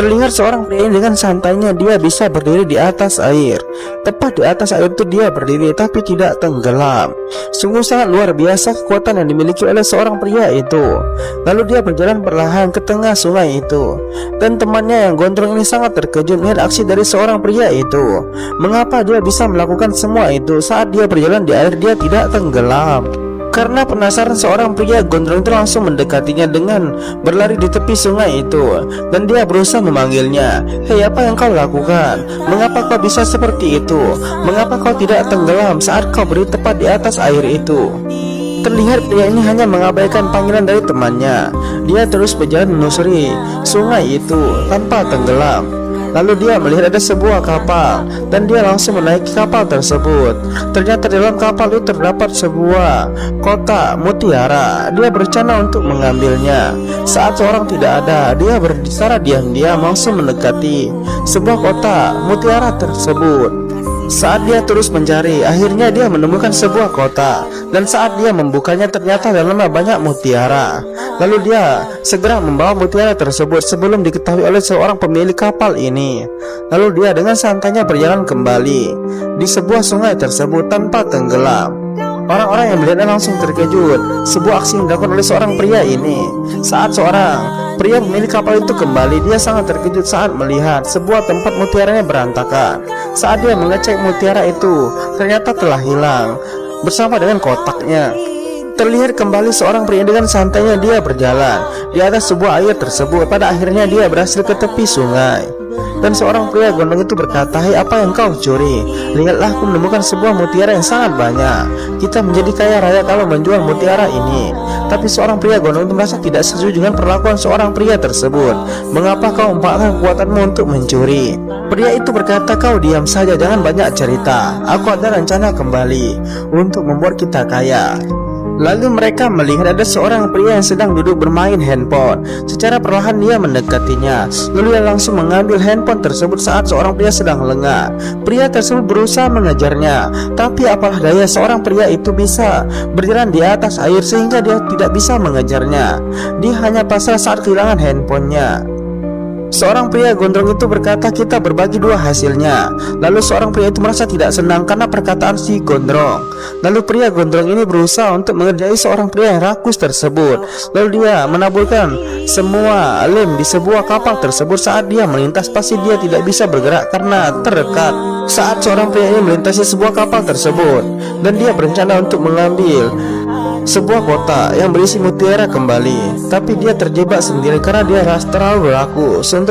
Terlihat seorang pria ini dengan santainya dia bisa berdiri di atas air. Tepat di atas air itu dia berdiri tapi tidak tenggelam. Sungguh sangat luar biasa kekuatan yang dimiliki oleh seorang pria itu. Lalu dia berjalan perlahan ke tengah sungai itu. Dan temannya yang gondrong ini sangat terkejut melihat aksi dari seorang pria itu. Mengapa dia bisa melakukan semua itu saat dia berjalan di air dia tidak tenggelam? Karena penasaran, seorang pria gondrong itu langsung mendekatinya dengan berlari di tepi sungai itu. Dan dia berusaha memanggilnya. "Hei, apa yang kau lakukan? Mengapa kau bisa seperti itu? Mengapa kau tidak tenggelam saat kau berdiri tepat di atas air itu?" Terlihat pria ini hanya mengabaikan panggilan dari temannya. Dia terus berjalan menyusuri sungai itu tanpa tenggelam. Lalu dia melihat ada sebuah kapal dan dia langsung menaiki kapal tersebut. Ternyata di dalam kapal itu terdapat sebuah kotak mutiara. Dia berencana untuk mengambilnya. Saat seorang tidak ada, dia secara diam-diam langsung mendekati sebuah kotak mutiara tersebut. Saat dia terus mencari, akhirnya dia menemukan sebuah kotak. Dan saat dia membukanya, ternyata dalamnya banyak mutiara. Lalu dia segera membawa mutiara tersebut sebelum diketahui oleh seorang pemilik kapal ini. Lalu dia dengan santainya berjalan kembali di sebuah sungai tersebut tanpa tenggelam. Orang-orang yang melihatnya langsung terkejut. Sebuah aksi yang dilakukan oleh seorang pria ini. Saat seorang pria pemilik kapal itu kembali, dia sangat terkejut saat melihat sebuah tempat mutiaranya berantakan. Saat dia mengecek mutiara itu, ternyata telah hilang bersama dengan kotaknya. Terlihat kembali seorang pria dengan santainya dia berjalan di atas sebuah air tersebut. Pada akhirnya dia berhasil ke tepi sungai. Dan seorang pria gondrong itu berkata, "Hei, apa yang kau curi? Lihatlah, aku menemukan sebuah mutiara yang sangat banyak. Kita menjadi kaya raya kalau menjual mutiara ini." Tapi seorang pria gondrong itu merasa tidak setuju dengan perlakuan seorang pria tersebut. "Mengapa kau memanfaatkan kekuatanmu untuk mencuri?" Pria itu berkata, "Kau diam saja, jangan banyak cerita. Aku ada rencana kembali untuk membuat kita kaya." Lalu mereka melihat ada seorang pria yang sedang duduk bermain handphone. Secara perlahan dia mendekatinya. Lalu dia langsung mengambil handphone tersebut saat seorang pria sedang lengah. Pria tersebut berusaha mengejarnya. Tapi apalah daya, seorang pria itu bisa berjalan di atas air sehingga dia tidak bisa mengejarnya. Dia hanya pasrah saat kehilangan handphonenya. Seorang pria gondrong itu berkata, "Kita berbagi dua hasilnya." Lalu seorang pria itu merasa tidak senang karena perkataan si gondrong. Lalu pria gondrong ini berusaha untuk mengerjai seorang pria yang rakus tersebut. Lalu dia menaburkan semua lem di sebuah kapal tersebut. Saat dia melintas, pasti dia tidak bisa bergerak karena terekat. Saat seorang pria ini melintasi sebuah kapal tersebut, dan dia berencana untuk mengambil sebuah kotak yang berisi mutiara kembali. Tapi dia terjebak sendiri karena dia terlalu rakus.